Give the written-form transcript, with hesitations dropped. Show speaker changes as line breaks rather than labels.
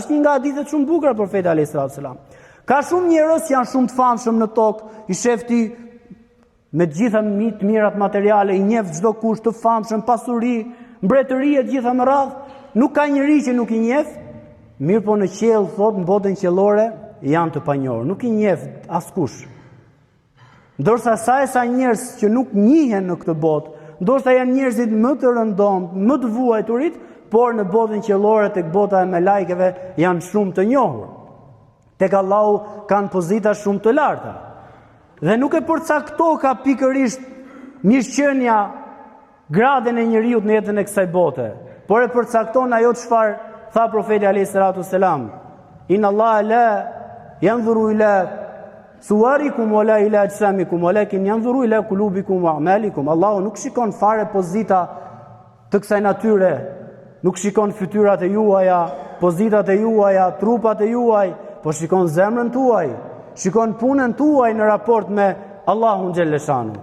Është një nga hadithet shumë bukura e profetit alayhis salam. Ka shumë njerëz që janë shumë të famshëm në tokë, i shefti me të gjitha të mirat materiale, i njeh çdo kush të famshëm, pasuri, mbretëri e gjitha me radh, nuk ka njeri që nuk i njeh, mirë po në qiell thot në botën qiellore janë të panjohur, nuk i njeh askush. Ndërsa sa njerëz që nuk njihen në këtë botë, ndoshta janë njerëzit më të rëndom, më të vuajturit, por në botën qiellore tek bota e melajkeve janë shumë të njohur. Tek Allahu kanë pozita shumë të larta. Dhe nuk e përcakto ka pikërisht mirëqenia gradën e njeriut në jetën e kësaj bote, por e përcakton ajo çfarë tha profeti alayhis salatu wassalam. Inna Allah la yanzuru ila suwarikum wala ila ajsamikum walakin yanzuru ila qulubikum wa a'malikum. Allahu nuk shikon fare pozita të kësaj natyre, nuk shikon fytyrat e juaja, pozitat e juaja, trupat e juaj, po shikon zemrën tuaj, shikon punën tuaj në raport me Allahun xhelleshanu.